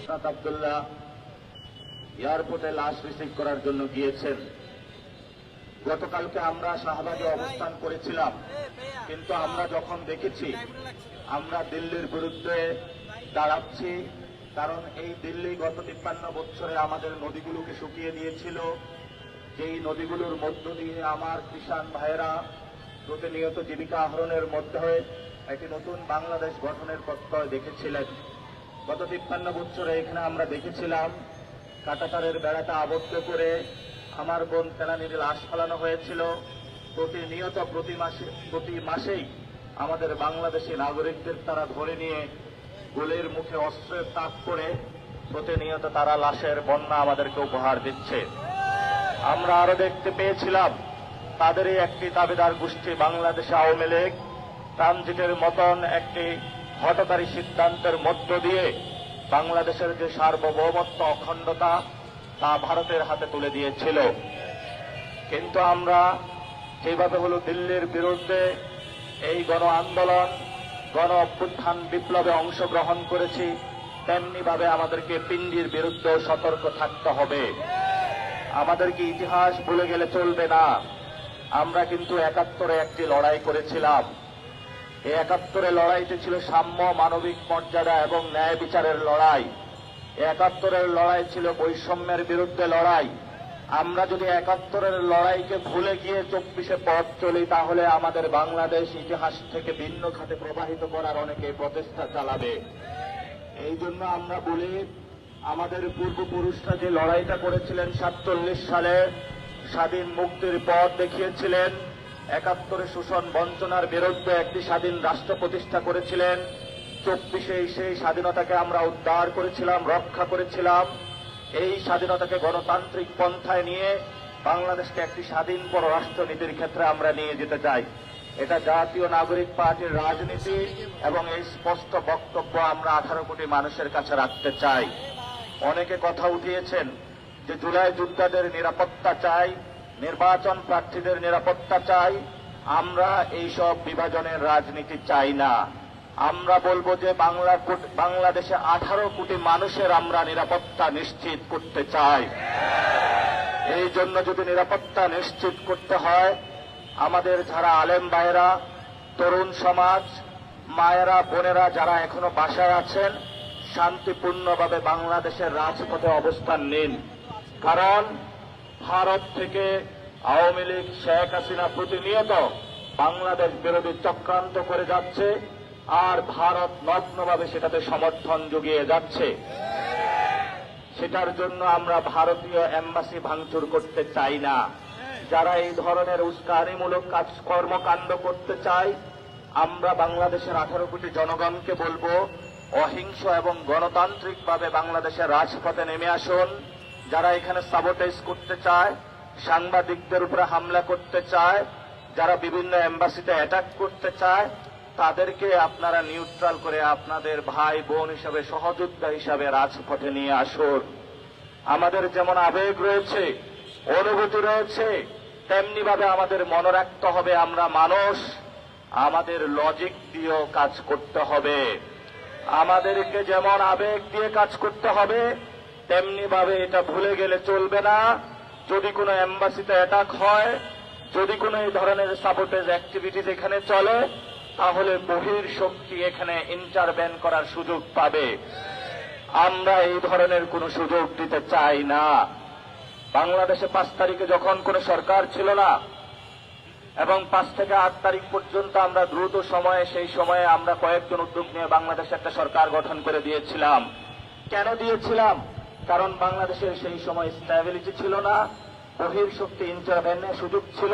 হাসনাত আব্দুল্লাহ এয়ারপোর্টে লাশ রিসিভ করার জন্য গিয়েছেন। গতকালকে আমরা শাহবাগে অবস্থান করেছিলাম, কিন্তু আমরা যখন দেখেছি আমরা দিল্লির বিরুদ্ধে দাঁড়াচ্ছি, কারণ এই দিল্লি গত 53 বছরে আমাদের নদীগুলোকে শুকিয়ে দিয়েছিল, যেই নদীগুলোর মধ্য দিয়ে আমার কিষাণ ভাইয়েরা প্রতিনিয়ত জীবিকা আহরণের মধ্যে একটি নতুন বাংলাদেশ গঠনের প্রত্যয় দেখেছিলেন। গত 53 বছরে এখানে আমরা দেখেছিলাম কাঁটাতারের বেড়াটা আবদ্ধ করে আমার বোন ফেলানির লাশ ফেলানো হয়েছিল। প্রতিনিয়ত প্রতি মাসেই আমাদের বাংলাদেশি নাগরিকদের তারা ধরে নিয়ে গোলের মুখে অস্ত্রের তাক করে প্রতিনিয়ত তারা লাশের বন্যা আমাদেরকে উপহার দিচ্ছে। আমরা আরো দেখতে পেয়েছিলাম তাদেরই একটি দাবিদার গোষ্ঠী বাংলাদেশ আওয়ামী লীগ ট্রানজিটের মতন একটি হঠকারী সিদ্ধান্তের মধ্য দিয়ে বাংলাদেশের যে সার্বভৌমত্ব অখণ্ডতা তা ভারতের হাতে তুলে দিয়েছিল। কিন্তু আমরা যেভাবে হলো দিল্লির বিরুদ্ধে এই গণ আন্দোলন গণ অভ্যুত্থান বিপ্লবে অংশগ্রহণ করেছি, তেমনি ভাবে আমাদেরকে পিণ্ডির বিরুদ্ধেও সতর্ক থাকতে হবে। আমাদেরকে ইতিহাস ভুলে গেলে চলবে না। আমরা কিন্তু 71-এ একটি লড়াই করেছিলাম। এই 71-এর লড়াইটি ছিল সাম্য, মানবিক মর্যাদা এবং ন্যায় বিচারের লড়াই। 71-এর লড়াই ছিল বৈষম্যের বিরুদ্ধে লড়াই। আমরা যদি 71-এর লড়াইকে ভুলে গিয়ে 24-এ পথ চলি, তাহলে আমাদের বাংলাদেশ ইতিহাস থেকে ভিন্ন খাতে প্রবাহিত করার অনেকে প্রচেষ্টা চালাবে। এই জন্য আমরা বলি, আমাদের পূর্বপুরুষরা যে লড়াইটা করেছিলেন 47 সালে, স্বাধীন মুক্তির পথ দেখিয়েছিলেন, 71-এ শোষণ বঞ্চনার বিরুদ্ধে একটি স্বাধীন রাষ্ট্র প্রতিষ্ঠা করেছিলেন, 24-এ সেই স্বাধীনতাকে আমরা উদ্ধার করেছিলাম, রক্ষা করেছিলাম। এই স্বাধীনতাকে গণতান্ত্রিক পন্থায় নিয়ে বাংলাদেশকে একটি স্বাধীন পররাষ্ট্রনীতির ক্ষেত্রে আমরা নিয়ে যেতে চাই। এটা জাতীয় নাগরিক পার্টির রাজনীতি এবং এই স্পষ্ট বক্তব্য আমরা 18 কোটি মানুষের কাছে রাখতে চাই। অনেকে কথা উঠিয়েছেন যে জুলাই যোদ্ধাদের নিরাপত্তা চাই, নির্বাচন প্রার্থীদের নিরাপত্তা চাই। আমরা এইসব বিভাজনের রাজনীতি চাই না। আমরা বলবো যে বাংলাদেশে 18 কোটি মানুষের আমরা নিরাপত্তা নিশ্চিত করতে চাই। এই জন্য যদি নিরাপত্তা নিশ্চিত করতে হয়, আমাদের যারা আলেম ভাইয়েরা, তরুণ সমাজ, মায়েরা, বোনেরা যারা এখনো বাসায় আছেন, শান্তিপূর্ণভাবে বাংলাদেশের রাজপথে অবস্থান নিন। কারণ ভারত থেকে আওয়ামী লীগ, শেখ হাসিনা প্রতিনিয়ত বাংলাদেশ বিরোধী চক্রান্ত করে যাচ্ছে, আর ভারত নগ্নভাবে সেটাতে সমর্থন জুগিয়ে যাচ্ছে। সেটার জন্য আমরা ভারতীয় এম্বাসি ভাঙচুর করতে চাই না। যারা এই ধরনের উস্কানিমূলক কর্মকাণ্ড করতে চায়, আমরা বাংলাদেশের 18 কোটি জনগণকে বলবো, অহিংস এবং গণতান্ত্রিকভাবে বাংলাদেশের রাজপথে নেমে আসুন। যারা এখানে সাবোটেজ করতে চায়, সাংবাদিকদের উপরে হামলা করতে চায়, যারা বিভিন্ন এম্বাসিতে অ্যাটাক করতে চায়, তাদেরকে আপনারা নিউট্রাল করে আপনাদের ভাই বোন হিসাবে, সহযোদ্ধা হিসাবে রাজপথে নিয়ে আসুন। আমাদের যেমন আবেগ রয়েছে, অনুভূতি রয়েছে, তেমনি ভাবে আমাদের মনে রাখতে হবে আমরা মানুষ, আমাদের লজিক দিয়েও কাজ করতে হবে। আমাদেরকে যেমন আবেগ দিয়ে কাজ করতে হবে, তেমনি ভাবে এটা ভুলে গেলে চলবে না। যদি কোনো এম্বাসিতে অ্যাটাক হয়, যদি কোনো এই ধরনের সাবোটেজ অ্যাক্টিভিটিস এখানে চলে, তাহলে বহির শক্তি এখানে ইন্টারভেন করার সুযোগ পাবে। আমরা এই ধরনের কোনো সুযোগ দিতে চাই না। বাংলাদেশে 5 তারিখে যখন কোনো সরকার ছিল না এবং 5 থেকে 8 তারিখ পর্যন্ত আমরা দ্রুত সময়ে, সেই সময়ে আমরা কয়েকজন উদ্যোগ নিয়ে বাংলাদেশে একটা সরকার গঠন করে দিয়েছিলাম। কেন দিয়েছিলাম? কারণ বাংলাদেশের সেই সময় স্ট্যাবিলিটি ছিল না, বহির শক্তি ইন্টারভেনের সুযোগ ছিল।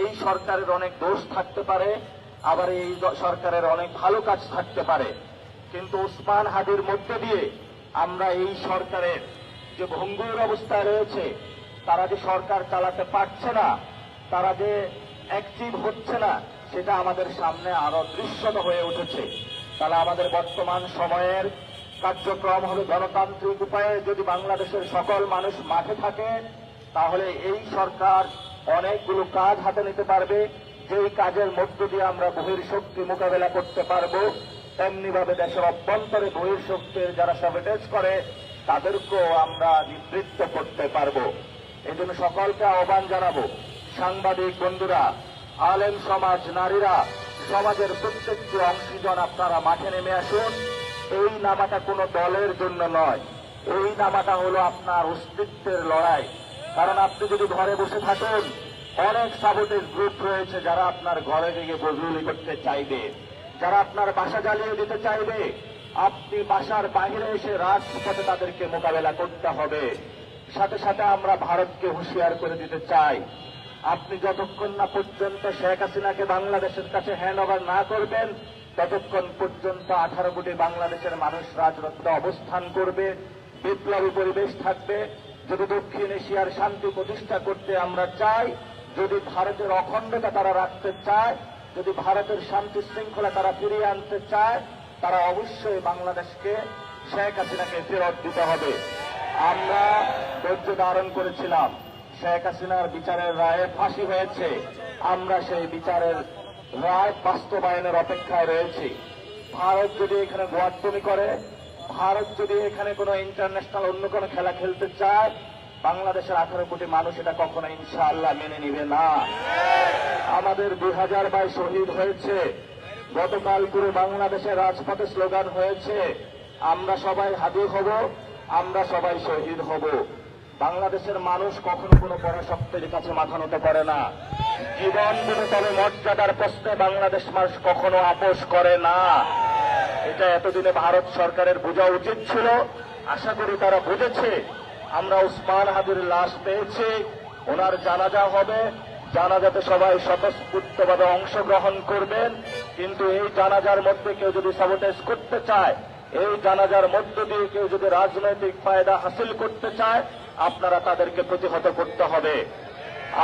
এই সরকারের অনেক দোষ থাকতে পারে, আবার এই সরকারের অনেক ভালো কাজ থাকতে পারে, কিন্তু ওসমান হাদির মধ্যে দিয়ে আমরা এই সরকারের যে ভঙ্গুর অবস্থায় রয়েছে, তারা যে সরকার চালাতে পারছে না, তারা যে অ্যাক্টিভ হচ্ছে না, সেটা আমাদের সামনে আরো দৃশ্যত হয়ে উঠেছে। তাহলে আমাদের বর্তমান সময়ের কার্যক্রম হবে গণতান্ত্রিক উপায়ে। যদি বাংলাদেশের সকল মানুষ মাঠে থাকে, তাহলে এই সরকার অনেকগুলো কাজ হাতে নিতে পারবে, যেই কাজের মধ্য দিয়ে আমরা বহির শক্তি মোকাবেলা করতে পারবো। তেমনি ভাবে দেশের অভ্যন্তরে বহিঃশক্তির যারা স্যাবোটেজ করে তাদেরকেও আমরা নিবৃত্ত করতে পারবো। এই জন্য সকলকে আহ্বান জানাবো, সাংবাদিক বন্ধুরা, আলেম সমাজ, নারীরা, সমাজের প্রত্যেকটি অংশীজন আপনারা মাঠে নেমে আসুন। এই নামাটা কোনো দলের জন্য নয়, এই নামাটা হলো আপনার অস্তিত্বের লড়াই। কারণ আপনি যদি ঘরে বসে থাকেন, অনেক সাবোটেজ গ্রুপ রয়েছে যারা আপনার ঘরে গিয়ে বদলি করতে চাইবে, যারা আপনার বাসা জ্বালিয়ে দিতে চাইবে। আপনি বাসার বাইরে এসে রাজপথে তাদেরকে মোকাবেলা করতে হবে। সাথে সাথে আমরা ভারতকে হুঁশিয়ার করে দিতে চাই, আপনি যতক্ষণ না পর্যন্ত শেখ হাসিনাকে বাংলাদেশের কাছে হ্যান্ড ওভার না করবেন, ততক্ষণ পর্যন্ত 18 কোটি বাংলাদেশের মানুষ রাজপথে অবস্থান করবে, বিপ্লবী পরিবেশ থাকবে। যদি দক্ষিণ এশিয়ার শান্তি প্রতিষ্ঠা করতে আমরা চাই, যদি ভারতের অখণ্ডতা তারা রাখতে চায়, যদি ভারতের শান্তি শৃঙ্খলা তারা ফিরিয়ে আনতে চায়, তারা অবশ্যই বাংলাদেশকে শেখ হাসিনাকে ফেরত দিতে হবে। আমরা ধৈর্য ধারণ করেছিলাম, শেখ হাসিনার বিচারের রায়ে ফাঁসি হয়েছে, আমরা সেই বিচারের রায় বাস্তবায়নের অপেক্ষায় রয়েছি। ভারত যদি এখানে গোয়ার্তমি করে, ভারত যদি এখানে কোনো ইন্টারন্যাশনাল অন্য কোনো খেলা খেলতে চায়, বাংলাদেশের 18 কোটি মানুষ এটা কখনো ইনশাআল্লাহ মেনে নিবে না। আমাদের 2022 শহীদ হয়েছে, গতকাল পুরো বাংলাদেশের রাজপথে স্লোগান হয়েছে, আমরা সবাই হাদি হব, আমরা সবাই শহীদ হব। বাংলাদেশের মানুষ কখনো কোনো পরাশক্তির কাছে মাথা নত করে না। জীবন দিতে তবে মর্যাদার প্রশ্নে বাংলাদেশ মানুষ কখনো আপোষ করে না। এটা এতদিনে ভারত সরকারের বোঝা উচিত ছিল, আশা করি তারা বুঝেছে। আমরা উসমান হাদির লাশ পেয়েছি, ওনার জানাজা হবে, জানাজাতে সবাই স্বতঃস্ফূর্তভাবে অংশগ্রহণ করবেন। কিন্তু এই জানাজার মধ্যে কেউ যদি সাবোটেজ করতে চায়, এই জানাজার মধ্য দিয়ে কেউ যদি রাজনৈতিক ফায়দা হাসিল করতে চায়, আপনারা তাদেরকে প্রতিহত করতে হবে।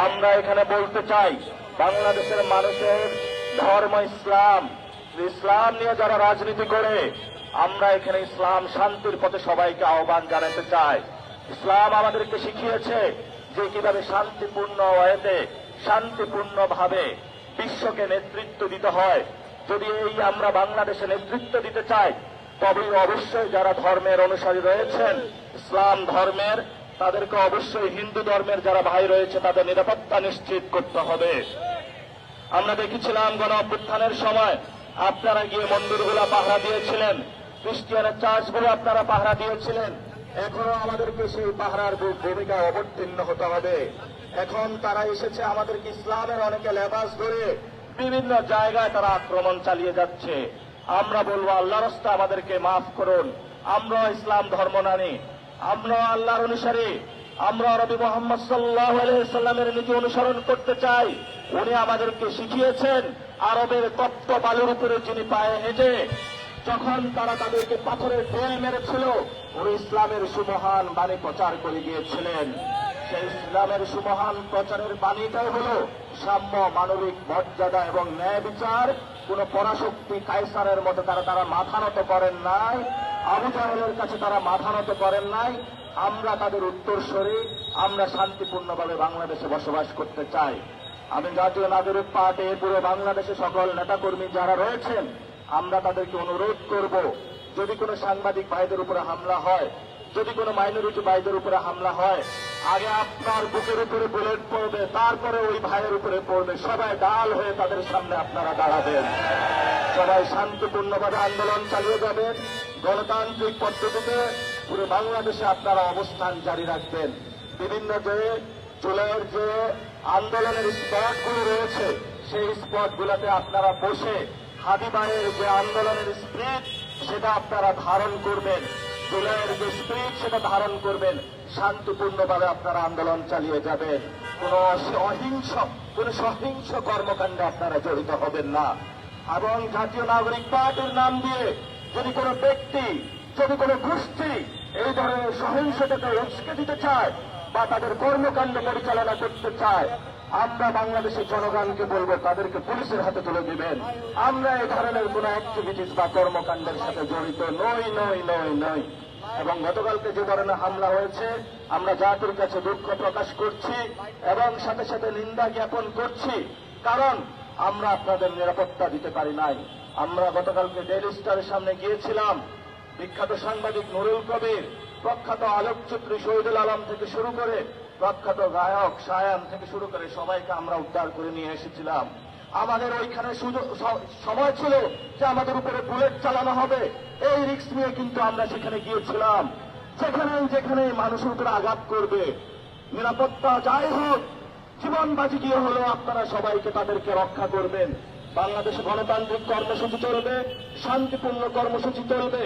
আমরা এখানে বলতে চাই, বাংলাদেশের মানুষের ধর্ম ইসলাম, ইসলাম নিয়ে যারা রাজনীতি করে, আমরা এখানে ইসলাম শান্তির পথে সবাইকে আহ্বান জানাতে চাই। ইসলাম আমাদেরকে শিখিয়েছে যে কিভাবে শান্তিপূর্ণ ওয়েতে, শান্তিপূর্ণভাবে বিশ্বকে নেতৃত্ব দিতে হয়। যদি এই আমরা বাংলাদেশে নেতৃত্ব দিতে চাই, তবেই অবশ্যই যারা ধর্মের অনুসারী রয়েছেন ইসলাম ধর্মের, তাদেরকে অবশ্যই হিন্দু ধর্মের যারা ভাই রয়েছে তাদের নিরাপত্তা নিশ্চিত করতে হবে। আমরা দেখেছিলাম গণ অভ্যুত্থানের সময় আপনারা গিয়ে মন্দিরগুলো পাহারা দিয়েছিলেন, খ্রিস্টিয়ানের চার্চগুলো আপনারা পাহারা দিয়েছিলেন। এখনো আমাদেরকে সেই পাহারার ভূমিকা অবতীর্ণ হতে হবে। এখন তারা এসেছে আমাদেরকে ইসলামের অনেকে লেবাস ধরে বিভিন্ন জায়গায় তারা আক্রমণ চালিয়ে যাচ্ছে। আমরা বলবো, আল্লাহর রাস্তা আমাদেরকে মাফ করুন, আমরা ইসলাম ধর্ম নানি, আমরা আল্লাহর অনুসারী, আমরা নবী মুহাম্মদ সাল্লাল্লাহু আলাইহি সাল্লামের নীতি অনুসরণ করতে চাই। উনি আমাদেরকে শিখিয়েছেন, আরবের তপ্ত বালুর উপরে যিনি পায়ে হেঁটে যখন তারা তাদেরকে পাথরের ঢেল মেরেছিল, উনি ইসলামের সুমহান বাণী প্রচার করে গিয়েছিলেন। সেই ইসলামের সুমহান প্রচারের বাণীটাই হল সাম্য, মানবিক মর্যাদা এবং ন্যায় বিচার। কোন পরাশক্তি কায়সারের মতো তারা মাথা নত করেন নাই, আবু জাহেলের কাছে তারা মাথা নত করেন নাই। আমরা তাদের উত্তরসূরি, আমরা শান্তিপূর্ণভাবে বাংলাদেশে বসবাস করতে চাই। আমি জাতীয় নাগরিক পার্টি পুরো বাংলাদেশে সকল নেতাকর্মী যারা রয়েছেন, আমরা তাদেরকে অনুরোধ করব, যদি কোনো সাংবাদিক ভাইদের উপরে হামলা হয়, যদি কোনো মাইনরিটি ভাইদের উপরে হামলা হয়, আগে আপনার বুকের উপরে বুলেট পড়বে, তারপরে ওই ভাইয়ের উপরে পড়বে। সবাই ডাল হয়ে তাদের সামনে আপনারা দাঁড়াবেন, সবাই শান্তিপূর্ণভাবে আন্দোলন চালিয়ে যাবেন। গণতান্ত্রিক পদ্ধতিতে পুরো বাংলাদেশে আপনারা অবস্থান জারি রাখবেন। বিভিন্ন যে জুলাইয়ের যে আন্দোলনের স্পটগুলো রয়েছে, সেই স্পটগুলোতে আপনারা বসে হাদিবারের যে আন্দোলনের স্পিরিট সেটা আপনারা ধারণ করবেন, জুলাইয়ের যে স্পিরিট সেটা ধারণ করবেন। শান্তিপূর্ণভাবে আপনারা আন্দোলন চালিয়ে যাবেন। কোন সহিংস কর্মকাণ্ডে আপনারা জড়িত হবেন না। এবং জাতীয় নাগরিক পার্টির নাম দিয়ে যদি কোনো ব্যক্তি, যদি কোনো গোষ্ঠী এই ধরনের সহিংসতাকে উস্কে দিতে চায় বা তাদের কর্মকাণ্ড পরিচালনা করতে চায়, আমরা বাংলাদেশের জনগণকে বলবো তাদেরকে পুলিশের হাতে তুলে দিবেন। আমরা এই ধরনের কোন অ্যাক্টিভিটিস বা কর্মকাণ্ডের সাথে জড়িত নই। এবং গতকালকে যে ধরনের হামলা হয়েছে, আমরা জাতির কাছে দুঃখ প্রকাশ করছি এবং সাথে সাথে নিন্দা জ্ঞাপন করছি। কারণ আমরা আপনাদের নিরাপত্তা দিতে পারি নাই, আমরা গতকালকে ডেইলি স্টারের সামনে গিয়েছিলাম, বিখ্যাত সাংবাদিক নুরুল কবির, প্রখ্যাত আলোকচিত্রী শহীদুল আলম থেকে শুরু করে প্রখ্যাত গায়ক শায়ান থেকে শুরু করে সবাইকে আমরা উদ্ধার করে নিয়ে এসেছিলাম। আমাদের ওইখানে সময় ছিল যে আমাদের উপরে বুলেট চালানো হবে, এই রিস্ক নিয়ে কিন্তু আমরা সেখানে গিয়েছিলাম। যেখানে মানুষের উপরে আঘাত করবে, নিরাপত্তা যাই হোক, জীবন বাজি গিয়ে হলো আপনারা সবাইকে তাদেরকে রক্ষা করবেন। বাংলাদেশে গণতান্ত্রিক কর্মসূচি চলবে, শান্তিপূর্ণ কর্মসূচি চলবে,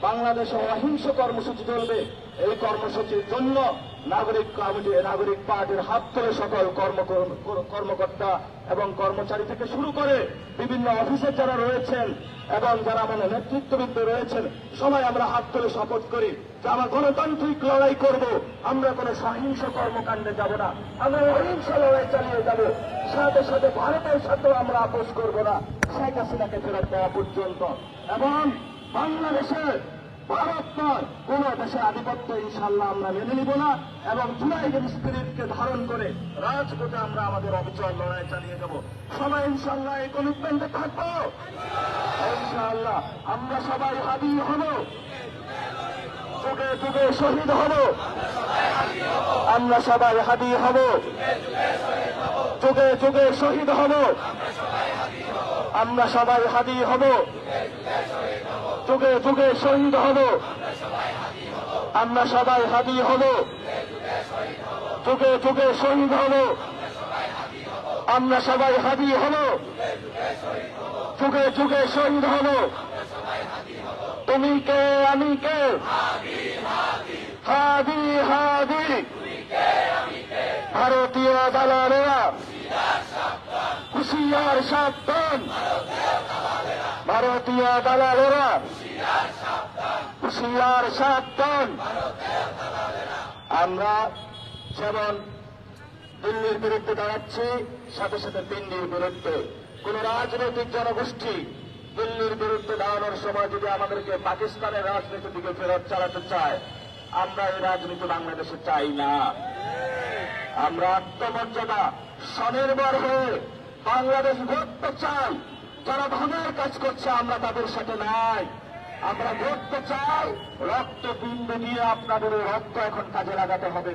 বাংলাদেশে অহিংস কর্মসূচি চলবে। এই কর্মসূচির জন্য নাগরিক কমিটি, নাগরিক পার্টির হাত ধরে সকল কর্মকর্তা এবং কর্মচারী থেকে শুরু করে বিভিন্ন অফিসে যারা রয়েছেন এবং যারা আমাদের নেতৃত্ববৃন্দ রয়েছেন, সবাই আমরা হাত ধরে শপথ করি যে আমরা গণতান্ত্রিক লড়াই করব, আমরা কোনো সহিংস কর্মকাণ্ডে যাব না, আমরা অহিংস লড়াই চালিয়ে যাব। সাথে সাথে ভারতের সাথেও আমরা আপোষ করব না শেখ হাসিনাকে ফেরত দেওয়া পর্যন্ত। এবং বাংলাদেশে ভারত নয়, কোন দেশে আধিপত্য ইনশাল্লাহ আমরা মেনে নিব না এবং জুলাইয়ের স্পিরিটকে ধারণ করে রাজপথে আমরা আমাদের অবিচল লড়াই চালিয়ে যাব। সবাই ইনশাল্লাহ এই কমিটমেন্টে থাকবো। ইনশাআল্লাহ আমরা সবাই হাদি হব, যুগে যুগে শহীদ হব। আমরা সবাই হাদি হব, যুগে যুগে শহীদ হব। আমরা সবাই হাদি হব, যুগে যুগে শহীদ হব। আমরা সবাই হাদি হব, যুগে যুগে শহীদ হব। আমরা সবাই হাদি হব, যুগে যুগে শহীদ হব। তুমি কে আমি কে, হাদি হাদি। ভারতীয় দালালেরা হুঁশিয়ার সাবধান, ভারতীয় দালালেরা হুঁশিয়ার সাবধান। আমরা যেমন দিল্লির বিরুদ্ধে দাঁড়াচ্ছি, সাথে সাথে দিল্লির বিরুদ্ধে কোন রাজনৈতিক জনগোষ্ঠী দিল্লির বিরুদ্ধে দাঁড়ানোর সময় যদি আমাদেরকে পাকিস্তানের রাজনীতির দিকে ফেরত চালাতে চায়, আমরা এই রাজনীতি বাংলাদেশে চাই না। আমরা আত্মমর্যাদা স্বনির্ভর হয়ে বাংলাদেশ গড়তে চাই। যারা ভাঙার কাজ করছে আমরা তাদের সাথে নাই, আমরা গড়তে চাই। রক্ত বিন্দু দিয়ে আপনাদের রক্ত এখন কাজে লাগাতে হবে।